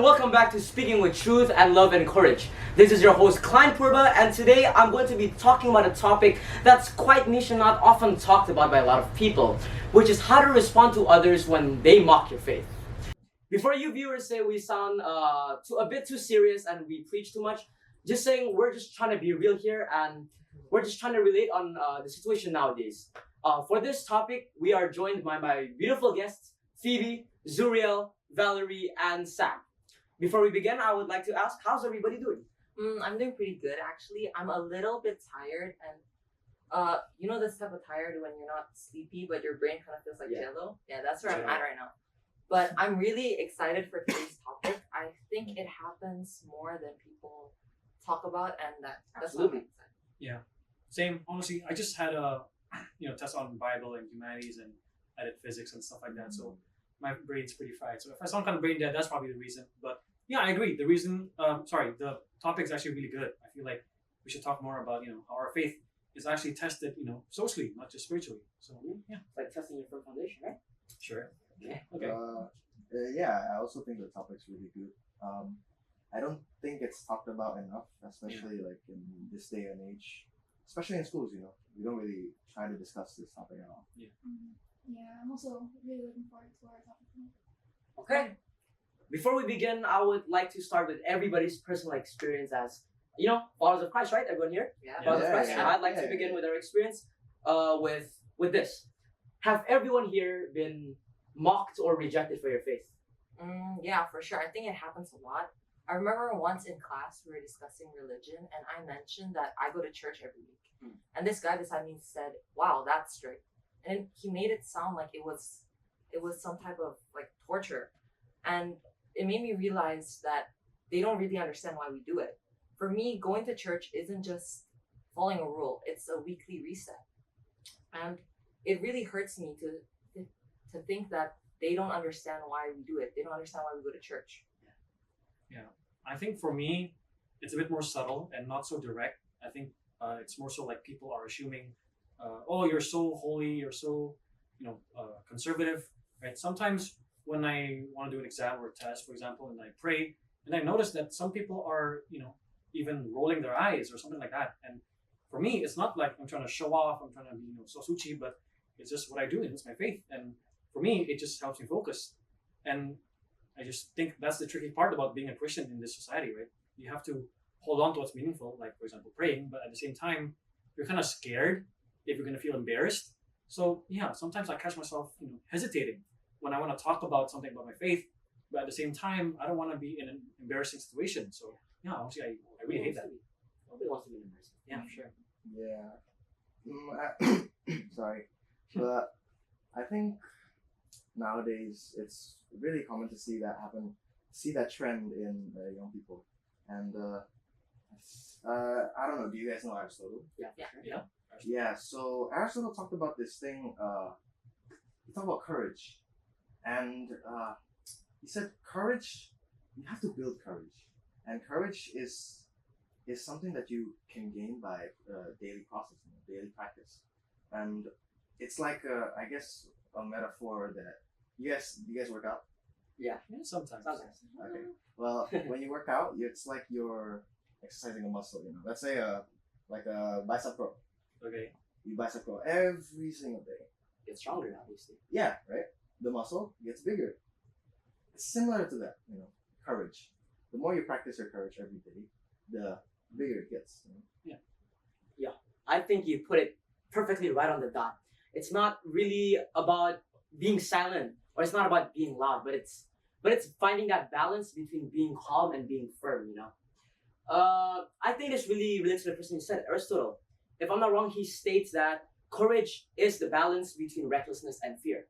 and welcome back to Speaking with Truth and Love and Courage. This is your host Cleine, and today I'm going to be talking about a topic that's quite niche and not often talked about by a lot of people, which is how to respond to others when they mock your faith. Before you viewers say we sound a bit too serious and we preach too much, just saying we're just trying to be real here and we're just trying to relate on the situation nowadays. For this topic, we are joined by my beautiful guests, Phoebe, Zuriel, Valerie, and Sam. Before we begin, I would like to ask, how's everybody doing? I'm doing pretty good, actually. I'm a little bit tired, and you know this type of tired when you're not sleepy, but your brain kind of feels like jello? Yeah, that's where I'm at right now. But I'm really excited for today's topic. I think it happens more than people talk about, and that's what I'm excited. Yeah, same. Honestly, I just had a test on Bible and humanities, and I did physics and stuff like that. So my brain's pretty fried. So if I sound kind of brain dead, that's probably the reason. But yeah, I agree. The reason, the topic is actually really good. I feel like we should talk more about how our faith is actually tested, socially, not just spiritually. So yeah, it's like testing your firm foundation, right? Sure. Yeah. Okay. I also think the topic's really good. I don't think it's talked about enough, especially like in this day and age, especially in schools. We don't really try to discuss this topic at all. Yeah. Yeah, I'm also really looking forward to our topic. Okay. Before we begin, I would like to start with everybody's personal experience as, followers of Christ, right? Everyone here? Yeah. Followers of Christ. I'd like to begin with our experience with this. Have everyone here been mocked or rejected for your faith? Yeah, for sure. I think it happens a lot. I remember once in class we were discussing religion, and I mentioned that I go to church every week. And this guy beside me said, "Wow, that's strict." And he made it sound like it was some type of like torture. And it made me realize that they don't really understand why we do it. For me, going to church isn't just following a rule, it's a weekly reset. And it really hurts me to think that they don't understand why we do it. They don't understand why we go to church. Yeah. I think for me, it's a bit more subtle and not so direct. I think it's more so like people are assuming, oh, you're so holy, you're so, conservative, right? Sometimes when I want to do an exam or a test, for example, and I pray, and I notice that some people are, even rolling their eyes or something like that. And for me, it's not like I'm trying to show off, I'm trying to be, so suchi, but it's just what I do, and it's my faith. And for me, it just helps me focus. And I just think that's the tricky part about being a Christian in this society, right? You have to hold on to what's meaningful, like, for example, praying, but at the same time, you're kind of scared if you're going to feel embarrassed. So yeah, sometimes I catch myself, hesitating when I want to talk about something about my faith, but at the same time, I don't want to be in an embarrassing situation. So yeah, honestly, I really hate that. Nobody wants to be embarrassed. Yeah, sure. Yeah. Sorry. But I think nowadays it's really common to see that trend in young people. And I don't know, do you guys know Aristotle? Yeah. Yeah, so Aristotle talked about this thing, he talked about courage. And he said courage, you have to build courage. And courage is something that you can gain by daily processing, daily practice. And it's like, I guess, a metaphor that, you guys work out? Yeah, sometimes. Okay. Well, when you work out, it's like you're exercising a muscle, Let's say like a bicep curl. Okay. You bicep curl every single day. Get stronger, obviously. Yeah, right? The muscle gets bigger. It's similar to that, courage. The more you practice your courage every day, the bigger it gets. Yeah, I think you put it perfectly right on the dot. It's not really about being silent, or it's not about being loud, but it's finding that balance between being calm and being firm. I think this really relates to the person who said, Aristotle. If I'm not wrong, he states that courage is the balance between recklessness and fear.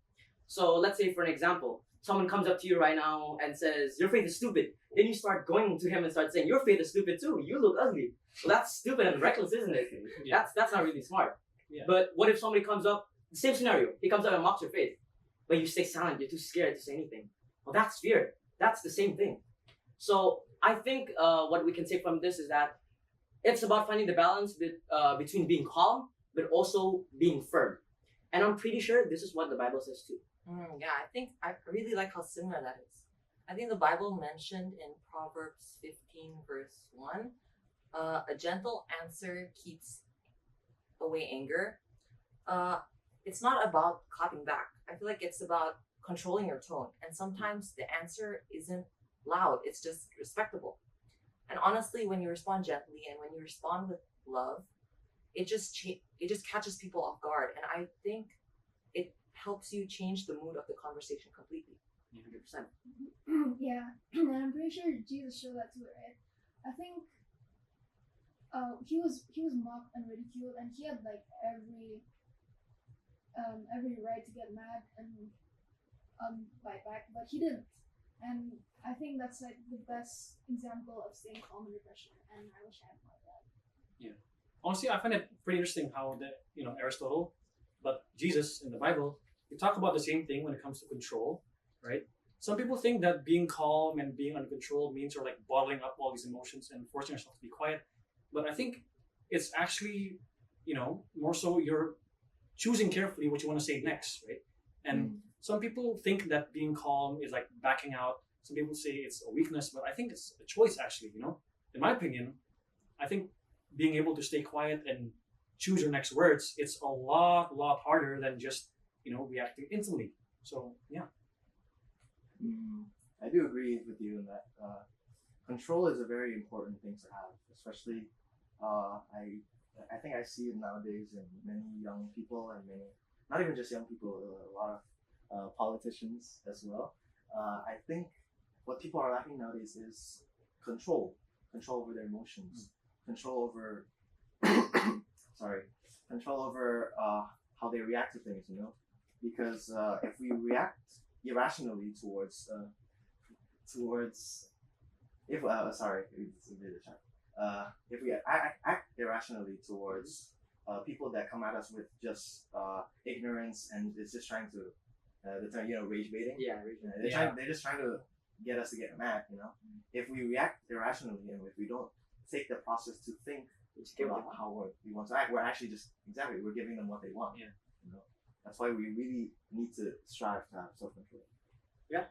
So let's say, for an example, someone comes up to you right now and says, your faith is stupid. Then you start going to him and start saying, your faith is stupid too. You look ugly. Well, that's stupid and reckless, isn't it? Yeah. That's not really smart. Yeah. But what if somebody comes up, the same scenario, he comes up and mocks your faith, but you stay silent, you're too scared to say anything. Well, that's fear. That's the same thing. So I think what we can take from this is that it's about finding the balance between being calm, but also being firm. And I'm pretty sure this is what the Bible says too. Yeah, I think I really like how similar that is. I think the Bible mentioned in Proverbs 15, verse 1, a gentle answer keeps away anger. It's not about clapping back. I feel like it's about controlling your tone. And sometimes the answer isn't loud, it's just respectable. And honestly, when you respond gently and when you respond with love, it just catches people off guard. And I think it helps you change the mood of the conversation completely. 100%. Yeah, and I'm pretty sure Jesus showed that too, right? I think he was mocked and ridiculed, and he had like every right to get mad and bite back, but he didn't. And I think that's like the best example of staying calm under pressure, and I wish I had more of that. Honestly, I find it pretty interesting how Aristotle, but Jesus in the Bible, we talk about the same thing when it comes to control, right? Some people think that being calm and being under control means you're like bottling up all these emotions and forcing yourself to be quiet. But I think it's actually, more so you're choosing carefully what you want to say next, right? And some people think that being calm is like backing out. Some people say it's a weakness, but I think it's a choice actually, In my opinion, I think being able to stay quiet and choose your next words, it's a lot harder than just, reacting instantly. So, yeah. I do agree with you in that control is a very important thing to have, especially I think I see it nowadays in many young people and many, not even just young people, a lot of politicians as well. I think what people are lacking nowadays is control over their emotions, control over, control over how they react to things, because if we react irrationally towards if we act irrationally towards people that come at us with just ignorance and it's just trying to the term rage baiting. Yeah, rage baiting. They're just trying to get us to get mad. If we react irrationally and if we don't take the process to think about how we want to act, we're actually we're giving them what they want. Yeah. That's why we really need to strive to have self-control. Yeah.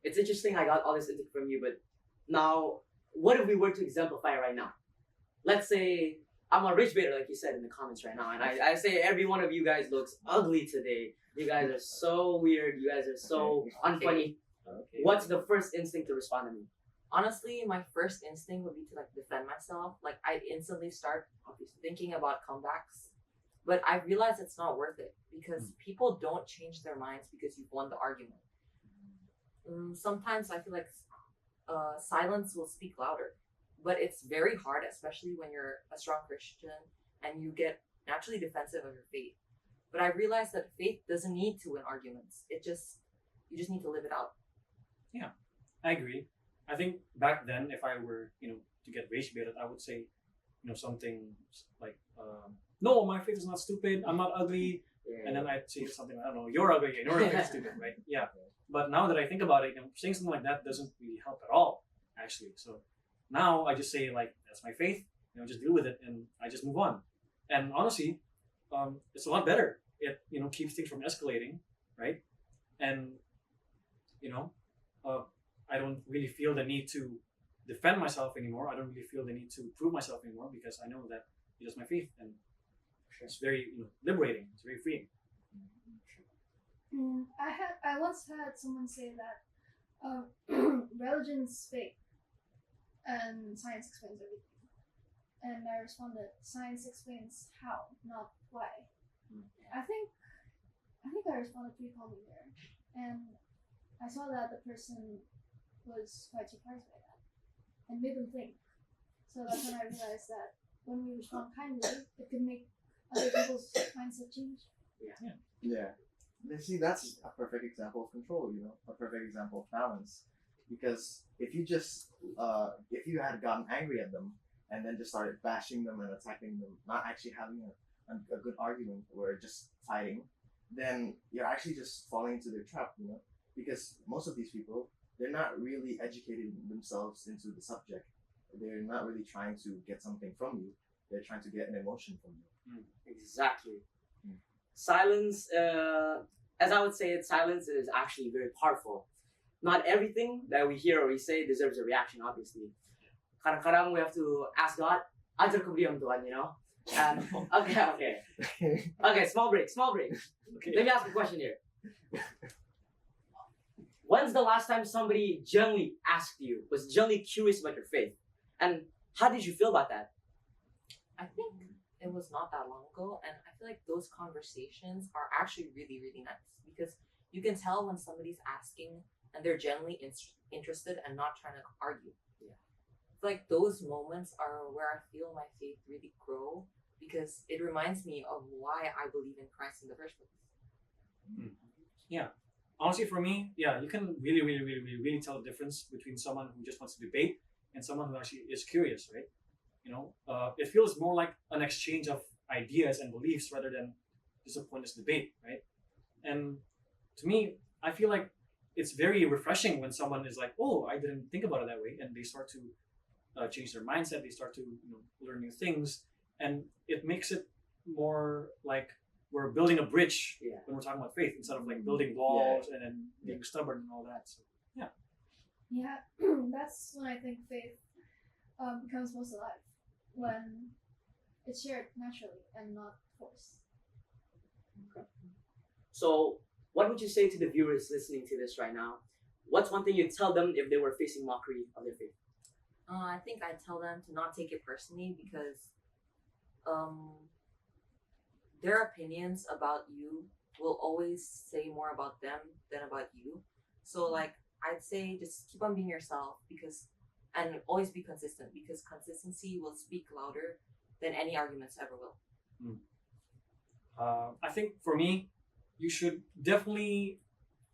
It's interesting I got all this input from you, but now, what if we were to exemplify right now? Let's say I'm a rich baiter, like you said in the comments right now, and I say every one of you guys looks ugly today. You guys are so weird. You guys are so unfunny. Okay. What's the first instinct to respond to me? Honestly, my first instinct would be to like defend myself. Like I'd instantly start thinking about comebacks. But I realize it's not worth it because people don't change their minds because you've won the argument. Sometimes I feel like silence will speak louder, but it's very hard, especially when you're a strong Christian and you get naturally defensive of your faith. But I realize that faith doesn't need to win arguments. You just need to live it out. Yeah, I agree. I think back then, if I were, to get rage baited, I would say, something like, no, my faith is not stupid. I'm not ugly. Yeah. And then I'd say something, I don't know, you're ugly. Your faith is stupid, right? Yeah. But now that I think about it, saying something like that doesn't really help at all, actually. So now I just say like, that's my faith. Just deal with it, and I just move on. And honestly, it's a lot better. It keeps things from escalating, right? And I don't really feel the need to defend myself anymore. I don't really feel the need to prove myself anymore because I know that it's just my faith, and it's very liberating. It's very freeing. I once had someone say that religion's fake and science explains everything. And I responded, science explains how, not why. I think I responded pretty calmly there. And I saw that the person was quite surprised by that and made them think. So that's when I realized that when we respond kindly, it could make other people's mindset change. Yeah. And see, that's a perfect example of control, a perfect example of balance. Because if you had gotten angry at them and then just started bashing them and attacking them, not actually having a good argument or just fighting, then you're actually just falling into their trap, Because most of these people, they're not really educating themselves into the subject. They're not really trying to get something from you. They're trying to get an emotion from you. Exactly. Silence, as I would say it, silence is actually very powerful. not everything that we hear or we say deserves a reaction, obviously. Kadang-kadang we have to ask God, ajar ko diam Tuhan, you know? And okay, small break. Okay. Let me ask a question here. When's the last time somebody genuinely asked you, was genuinely curious about your faith? And how did you feel about that? I think it was not that long ago, and I feel like those conversations are actually really, really nice because you can tell when somebody's asking and they're genuinely interested and not trying to argue. Yeah. It's like those moments are where I feel my faith really grow because it reminds me of why I believe in Christ in the first place. Yeah. Honestly, for me, yeah, you can really tell the difference between someone who just wants to debate and someone who actually is curious, right? You know, it feels more like an exchange of ideas and beliefs rather than just a pointless debate, right? And to me, I feel like it's very refreshing when someone is like, "Oh, I didn't think about it that way," and they start to change their mindset. They start to learn new things, and it makes it more like we're building a bridge when we're talking about faith instead of like building walls and then being stubborn and all that. So Yeah, that's when I think faith becomes most alive, when it's shared naturally and not forced. So, what would you say to the viewers listening to this right now? What's one thing you'd tell them if they were facing mockery of their faith? I think I'd tell them to not take it personally because their opinions about you will always say more about them than about you. So like I'd say just keep on being yourself and always be consistent because consistency will speak louder than any arguments ever will. I think for me, you should definitely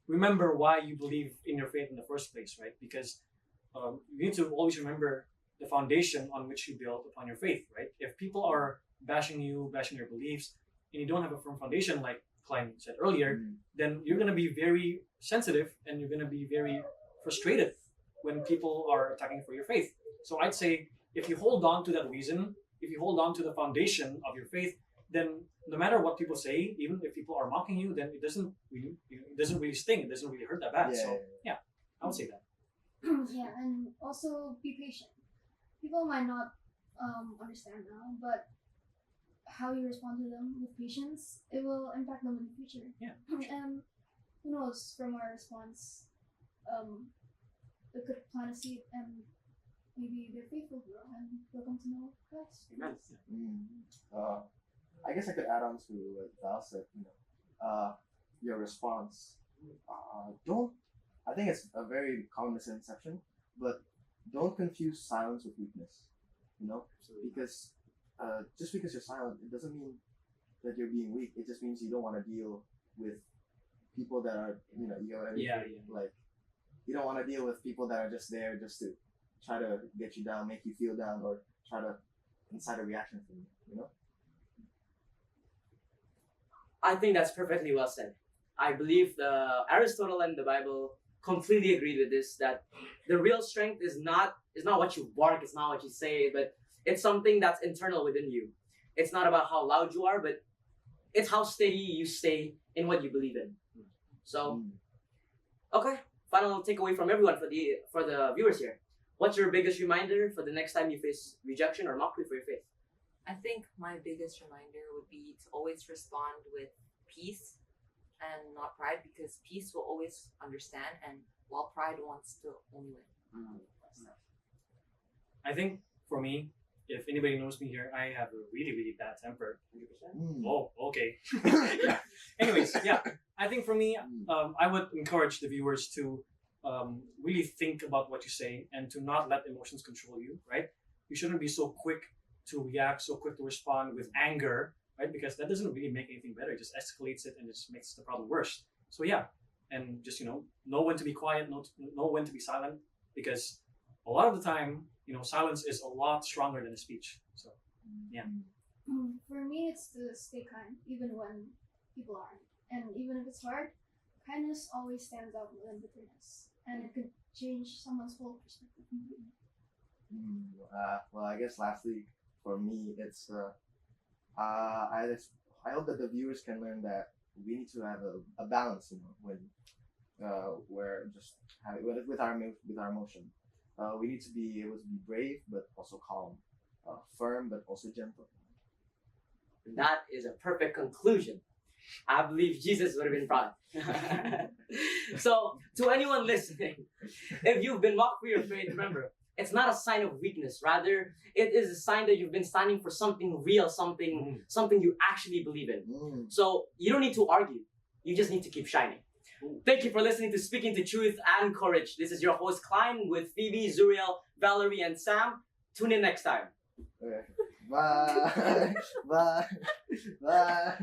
remember why you believe in your faith in the first place, right? Because you need to always remember the foundation on which you build upon your faith, right? If people are bashing your beliefs, and you don't have a firm foundation, like Cleine said earlier, then you're going to be very sensitive and you're going to be very frustrated when people are attacking for your faith. So I'd say if you hold on to that reason, if you hold on to the foundation of your faith, then no matter what people say, even if people are mocking you, then it doesn't really sting. It doesn't really hurt that bad. I would say that. Yeah, and also be patient. People might not understand now, but how you respond to them with patience, it will impact them in the future. Yeah. And who knows, from our response, they could plant a seed and maybe their faith will grow and they'll come to know Christ. Amen. I guess I could add on to what Val said. Your response. I think it's a very common misconception, but don't confuse silence with weakness. Because just because you're silent, it doesn't mean that you're being weak. It just means you don't want to deal with people that are, you know what I mean? Yeah. Like, you don't want to deal with people that are just there just to try to get you down, make you feel down, or try to incite a reaction from you. I think that's perfectly well said. I believe Aristotle and the Bible completely agreed with this, that the real strength is not what you bark, it's not what you say, but it's something that's internal within you. It's not about how loud you are, but it's how steady you stay in what you believe in. So, okay, final takeaway from everyone for the viewers here. What's your biggest reminder for the next time you face rejection or mockery for your faith? I think my biggest reminder would be to always respond with peace and not pride, because peace will always understand, and while pride wants to only win. I think for me, if anybody knows me here, I have a really bad temper. 100%. Oh, okay. Anyways, I think for me, I would encourage the viewers to really think about what you say and to not let emotions control you, right? You shouldn't be so quick to react, so quick to respond with anger, right? Because that doesn't really make anything better. It just escalates it and it just makes the problem worse. So and just know when to be quiet, know when to be silent, because a lot of the time, silence is a lot stronger than a speech. So For me, it's to stay kind, even when people aren't. And even if it's hard, kindness always stands out more than bitterness. And it could change someone's whole perspective. Well, I guess lastly, for me, it's I hope that the viewers can learn that we need to have a balance, when we're just having with our emotion. We need to be able to be brave but also calm, firm but also gentle. That is a perfect conclusion. I believe Jesus would have been proud. So, to anyone listening, if you've been mocked for your faith, remember, it's not a sign of weakness. Rather, it is a sign that you've been standing for something real, something you actually believe in. So, you don't need to argue. You just need to keep shining. Thank you for listening to Speaking to Truth and Courage. This is your host, Cleine, with Phoebe, Zuriel, Valerie, and Sam. Tune in next time. Okay. Bye. Bye. Bye.